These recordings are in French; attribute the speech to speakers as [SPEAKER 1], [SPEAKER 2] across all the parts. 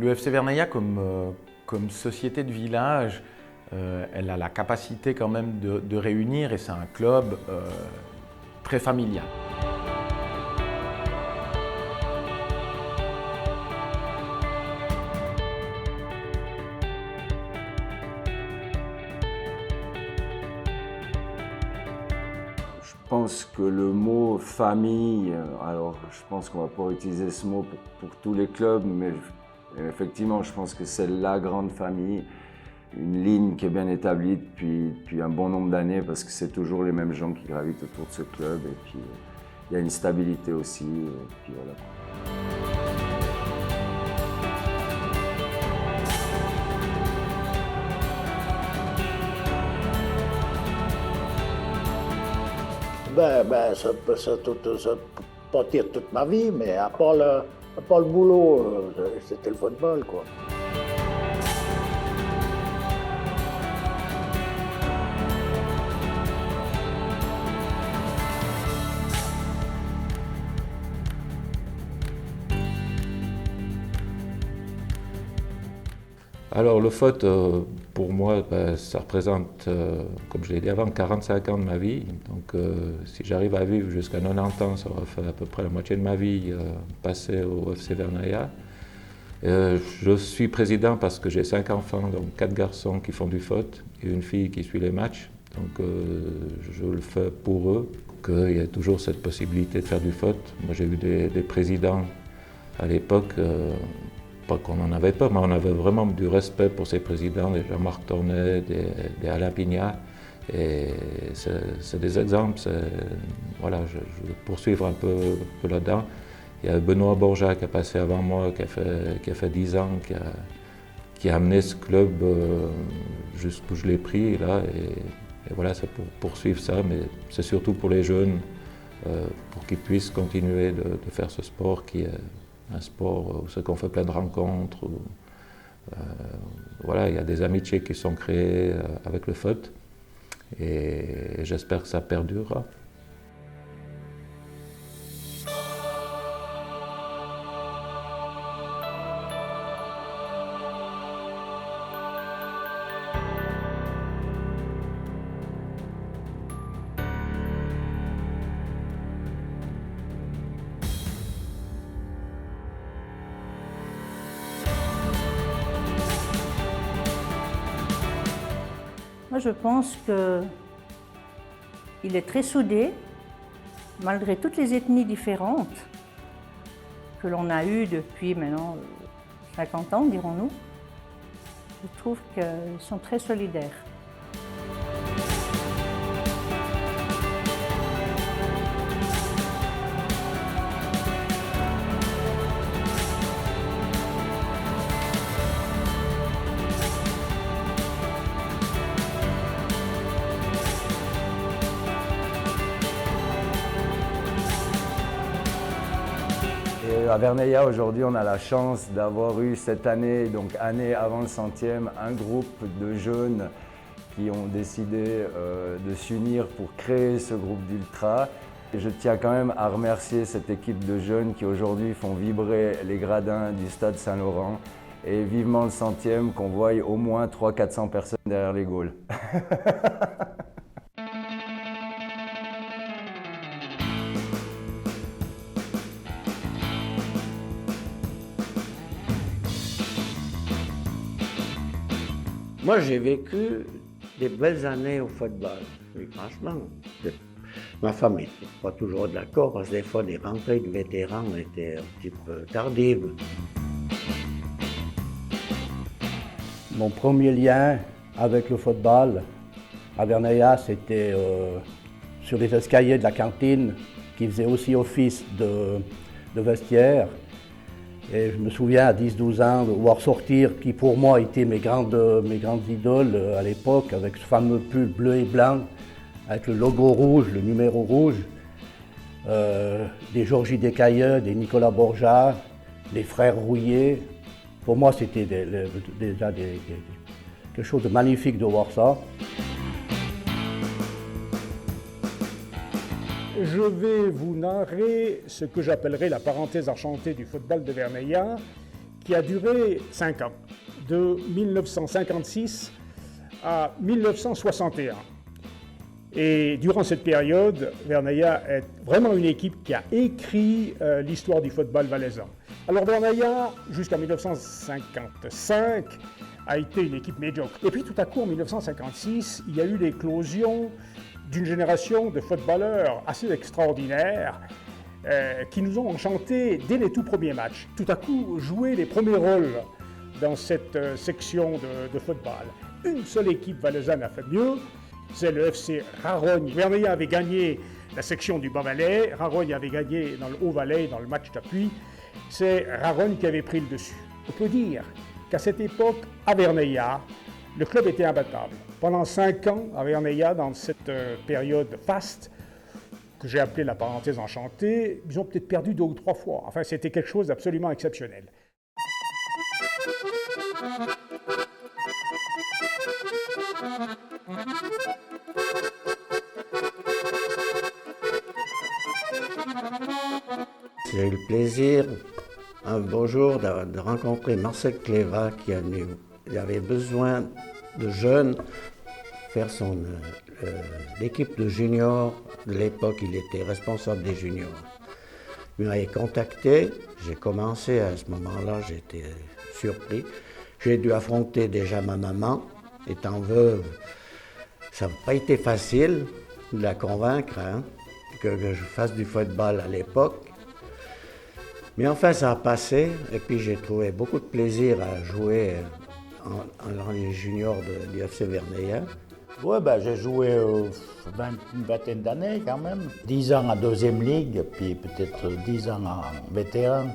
[SPEAKER 1] Le FC Vernaya comme société de village, elle a la capacité quand même de réunir et c'est un club très familial.
[SPEAKER 2] Je pense que le mot famille, alors je pense qu'on va pas utiliser ce mot pour tous les clubs, mais effectivement je pense que c'est la grande famille, une ligne qui est bien établie depuis un bon nombre d'années parce que c'est toujours les mêmes gens qui gravitent autour de ce club et puis il y a une stabilité aussi, et puis voilà.
[SPEAKER 3] Ça peut pas dire toute ma vie, mais à part le boulot, c'était le football, quoi.
[SPEAKER 4] Alors le foot, pour moi, ça représente, comme je l'ai dit avant, 45 ans de ma vie. Donc si j'arrive à vivre jusqu'à 90 ans, ça aura fait à peu près la moitié de ma vie passée au FC Vernaya. Je suis président parce que j'ai 5 enfants, donc 4 garçons qui font du foot et une fille qui suit les matchs. Donc je le fais pour eux, qu'il y a toujours cette possibilité de faire du foot. Moi j'ai eu des présidents à l'époque, pas qu'on n'en avait pas, mais on avait vraiment du respect pour ces présidents, des Jean-Marc Tornet, des Alain Pignat. Et c'est des exemples, voilà, je vais poursuivre un peu là-dedans. Il y a Benoît Borja qui a passé avant moi, qui a fait 10 ans, qui a amené ce club jusqu'où je l'ai pris là. Et voilà, c'est pour poursuivre ça, mais c'est surtout pour les jeunes, pour qu'ils puissent continuer de faire ce sport qui est un sport où c'est qu'on fait plein de rencontres. Voilà, il y a des amitiés qui sont créées avec le foot et j'espère que ça perdurera.
[SPEAKER 5] Moi, je pense qu'il est très soudé, malgré toutes les ethnies différentes que l'on a eues depuis maintenant 50 ans, dirons-nous. Je trouve qu'ils sont très solidaires.
[SPEAKER 2] À Vernaya, aujourd'hui, on a la chance d'avoir eu cette année, donc année avant le 100e, un groupe de jeunes qui ont décidé de s'unir pour créer ce groupe d'ultra. Je tiens quand même à remercier cette équipe de jeunes qui aujourd'hui font vibrer les gradins du stade Saint-Laurent et vivement le 100e qu'on voie au moins 300-400 personnes derrière les goals.
[SPEAKER 3] Moi, j'ai vécu des belles années au football, oui, franchement. Ma femme n'était pas toujours d'accord parce que des fois, les rentrées de vétérans étaient un petit peu tardives.
[SPEAKER 6] Mon premier lien avec le football à Vernaya, c'était sur les escaliers de la cantine qui faisait aussi office de vestiaire. Et je me souviens à 10-12 ans de voir sortir, qui pour moi étaient mes grandes idoles à l'époque, avec ce fameux pull bleu et blanc, avec le logo rouge, le numéro rouge, des Georgie Descailleux, des Nicolas Borja, des frères Rouillet. Pour moi, c'était déjà quelque chose de magnifique de voir ça.
[SPEAKER 7] Je vais vous narrer ce que j'appellerai la parenthèse enchantée du football de Vernaya, qui a duré 5 ans, de 1956 à 1961. Et durant cette période, Vernaya est vraiment une équipe qui a écrit l'histoire du football valaisan. Alors Vernaya, jusqu'en 1955, a été une équipe médiocre. Et puis tout à coup, en 1956, il y a eu l'éclosion d'une génération de footballeurs assez extraordinaires qui nous ont enchantés dès les tout premiers matchs. Tout à coup, jouer les premiers rôles dans cette section de football. Une seule équipe valaisanne a fait mieux, c'est le FC Rarogne. Vernaya avait gagné la section du Bas-Valais, Rarogne avait gagné dans le Haut-Valais, dans le match d'appui. C'est Rarogne qui avait pris le dessus. On peut dire qu'à cette époque, à Vernaya, le club était imbattable. Pendant 5 ans, à Vernaya, dans cette période faste, que j'ai appelée la parenthèse enchantée, ils ont peut-être perdu 2 ou 3 fois. Enfin, c'était quelque chose d'absolument exceptionnel.
[SPEAKER 3] J'ai eu le plaisir, un beau jour, de rencontrer Marcel Cléva qui avait besoin de jeunes faire l'équipe de juniors. De l'époque, il était responsable des juniors. Il m'avait contacté, j'ai commencé à ce moment-là, j'étais surpris. J'ai dû affronter déjà ma maman, étant veuve. Ça n'a pas été facile de la convaincre que je fasse du football à l'époque. Mais enfin, ça a passé, et puis j'ai trouvé beaucoup de plaisir à jouer dans les juniors du FC Vernaya.
[SPEAKER 8] Ouais, j'ai joué une vingtaine d'années quand même. 10 ans en deuxième ligue, puis peut-être 10 ans en vétéran.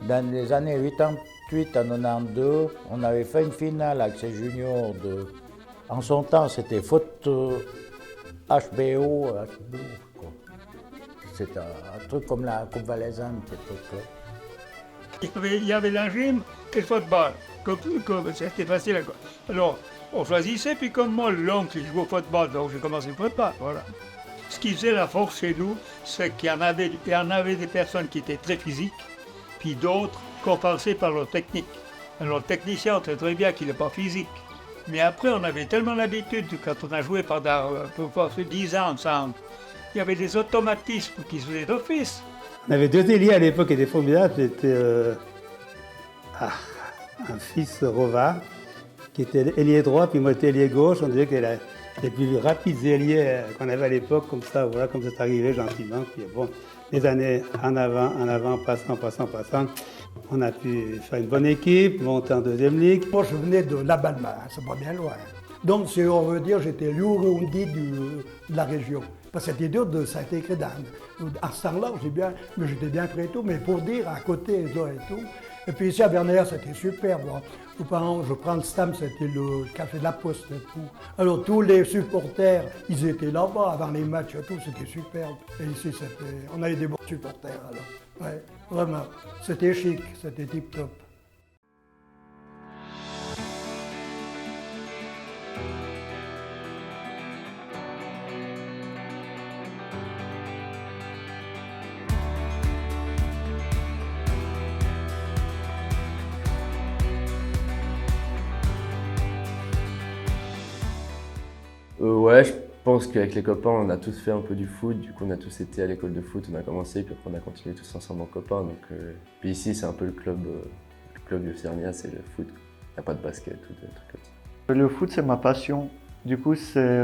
[SPEAKER 8] Dans les années 88 à 92, on avait fait une finale avec ces juniors En son temps, c'était foot HBO, quoi. C'était un truc comme la Coupe valaisanne, cette truc-là.
[SPEAKER 9] Il y avait la gym et le football. C'était facile. Alors, on choisissait, puis comme moi, l'oncle, il jouait au football, donc j'ai commencé le football, voilà. Ce qui faisait la force chez nous, c'est qu'il y en avait des personnes qui étaient très physiques, puis d'autres compensées par leur technique. Alors, le technicien, on sait très bien qu'il n'est pas physique. Mais après, on avait tellement l'habitude, quand on a joué pendant 10 ans ensemble, il y avait des automatismes qui se faisaient d'office.
[SPEAKER 10] On avait 2 ailiers à l'époque qui étaient formidables. C'était un fils Rova, qui était ailier droit, puis moi j'étais ailier gauche. On disait que les plus rapides ailiers qu'on avait à l'époque, comme ça, voilà, comme c'est arrivé gentiment. Puis bon, les années en avant, passant. On a pu faire une bonne équipe, monter en deuxième ligue.
[SPEAKER 11] Moi, je venais de La Balma, c'est pas bien loin. Donc, si on veut dire, j'étais l'Urundi de la région. Parce que c'était dur de s'intégrer à ce temps-là, mais j'étais bien prêt et tout. Mais pour dire, à côté, là et tout. Et puis ici, à Vernaya, c'était super. Moi. Je prends le Stam, c'était le café de la Poste et tout. Alors, tous les supporters, ils étaient là-bas avant les matchs et tout. C'était super. Et ici, on avait des bons supporters, alors. Ouais, vraiment. C'était chic, c'était tip-top.
[SPEAKER 12] Ouais, je pense qu'avec les copains, on a tous fait un peu du foot. Du coup, on a tous été à l'école de foot, on a commencé, puis après on a continué tous ensemble en copains. Donc, puis ici, c'est un peu le club du FC Vernaya, c'est le foot. Il n'y a pas de basket ou des trucs comme ça.
[SPEAKER 13] Le foot, c'est ma passion. Du coup, c'est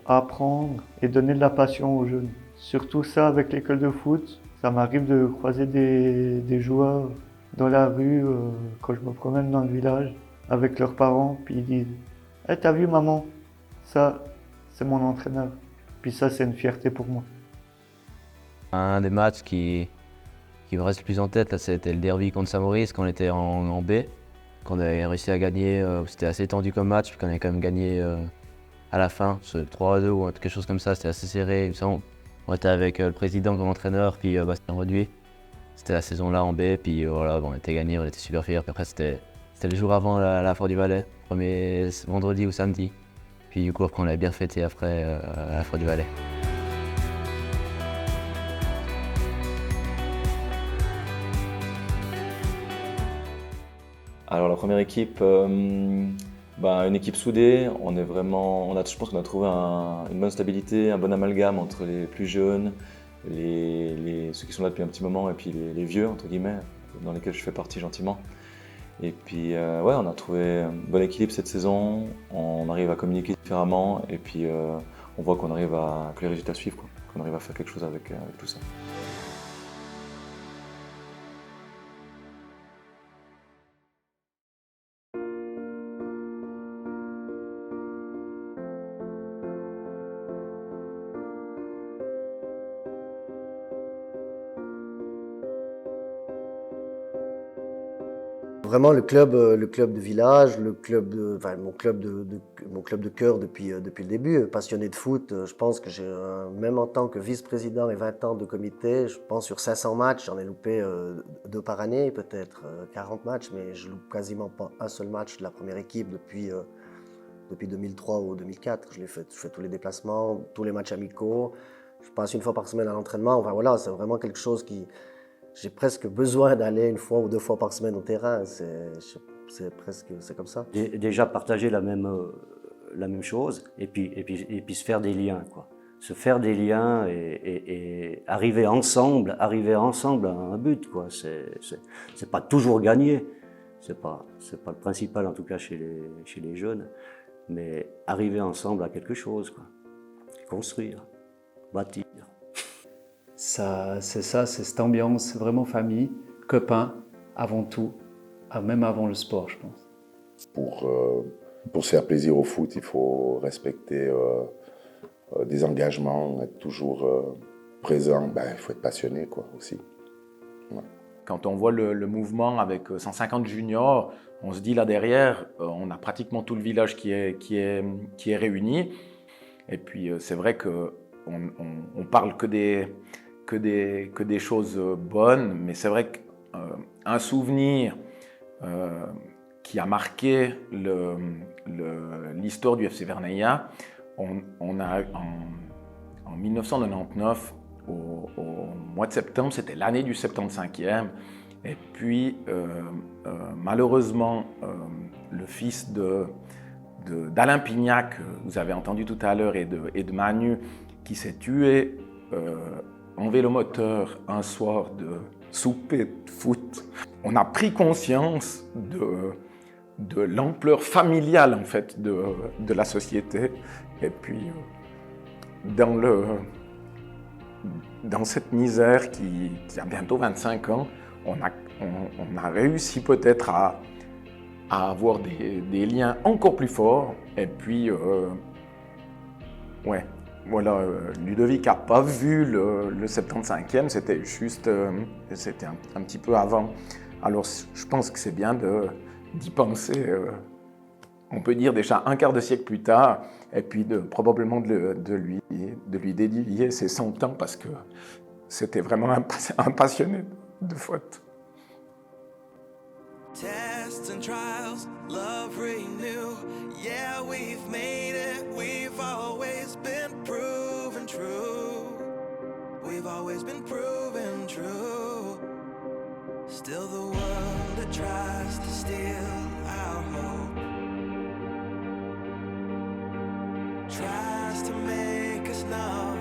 [SPEAKER 13] apprendre et donner de la passion aux jeunes. Surtout ça avec l'école de foot. Ça m'arrive de croiser des joueurs dans la rue quand je me promène dans le village avec leurs parents. Puis ils disent « Hey, t'as vu maman ? Ça, c'est mon entraîneur. » Puis ça, c'est une fierté pour moi.
[SPEAKER 14] Un des matchs qui me reste le plus en tête, c'était le derby contre Saint-Maurice quand on était en B. Qu'on avait réussi à gagner, c'était assez tendu comme match, puis qu'on avait quand même gagné à la fin, 3-2 ou quelque chose comme ça, c'était assez serré. Il me semble. On était avec le président comme entraîneur, puis Bastien Reduit. C'était la saison là en B, puis voilà, on était gagné, on était super fiers. Puis après, c'était le jour avant la Foire du Valais, premier vendredi ou samedi. Puis du coup, après, on l'avait bien fêté après à la Foire du Valais.
[SPEAKER 15] Alors la première équipe, une équipe soudée, je pense qu'on a trouvé une bonne stabilité, un bon amalgame entre les plus jeunes, ceux qui sont là depuis un petit moment et puis les vieux, entre guillemets, dans lesquels je fais partie gentiment. Et puis on a trouvé un bon équilibre cette saison, on arrive à communiquer différemment et puis on voit qu'on arrive que les résultats suivent, quoi, qu'on arrive à faire quelque chose avec tout ça.
[SPEAKER 16] Vraiment le club de village, mon club de cœur depuis le début, passionné de foot. Je pense que même en tant que vice-président et 20 ans de comité, je pense sur 500 matchs, j'en ai loupé 2 par année, peut-être 40 matchs, mais je loupe quasiment pas un seul match de la première équipe depuis 2003 ou 2004. Je fais tous les déplacements, tous les matchs amicaux. Je passe une fois par semaine à l'entraînement. Enfin voilà, c'est vraiment quelque chose qui... J'ai presque besoin d'aller 1 fois ou 2 fois par semaine au terrain, c'est comme ça.
[SPEAKER 17] Déjà partager la même chose et puis se faire des liens, quoi. Se faire des liens et arriver ensemble à un but, quoi. C'est pas toujours gagner, c'est pas le principal en tout cas chez les jeunes, mais arriver ensemble à quelque chose, quoi. Construire, bâtir.
[SPEAKER 18] C'est cette ambiance vraiment famille, copains, avant tout, même avant le sport, je pense.
[SPEAKER 19] Pour se faire plaisir au foot, il faut respecter des engagements, être toujours présent. Il faut être passionné, quoi, aussi. Ouais.
[SPEAKER 1] Quand on voit le mouvement avec 150 juniors, on se dit là derrière, on a pratiquement tout le village qui est réuni. Et puis c'est vrai qu'on parle que des choses bonnes, mais c'est vrai qu'un souvenir qui a marqué l'histoire du FC Vernaya, on a en 1999, au mois de septembre, c'était l'année du 75e, et puis malheureusement le fils d'Alain Pignac, vous avez entendu tout à l'heure, et de Manu, qui s'est tué en vélomoteur un soir de souper de foot. On a pris conscience de l'ampleur familiale en fait de la société, et puis dans cette misère qui a bientôt 25 ans, on a réussi peut-être à avoir des liens encore plus forts, et puis voilà, Ludovic n'a pas vu le 75e, c'était juste, c'était un petit peu avant. Alors je pense que c'est bien d'y penser, on peut dire déjà un quart de siècle plus tard, et puis probablement de lui dédier ses 100 ans, parce que c'était vraiment un passionné de foot.
[SPEAKER 20] Tests and trials, love renew. Yeah, we've made it. We've always been proven true. We've always been proven true. Still the world that tries to steal our hope, tries to make us numb,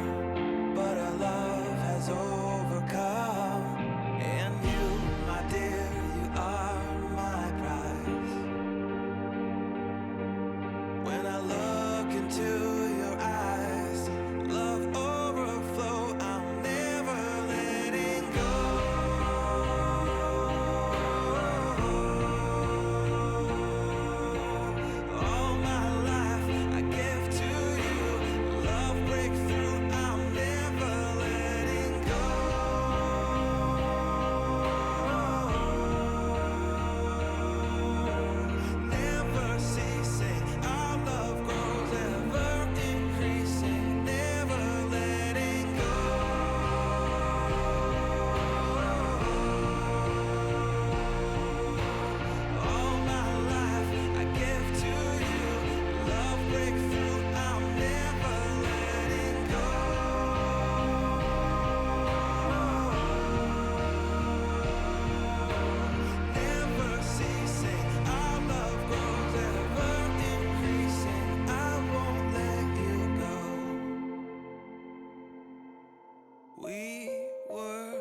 [SPEAKER 20] but our love has overcome. And you, my dear, you are my prize. When I look into your eyes, love overflow, I'm never letting go. All my life I give to you, love breakthrough. We were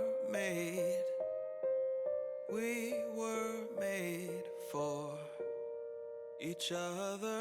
[SPEAKER 20] made for each other.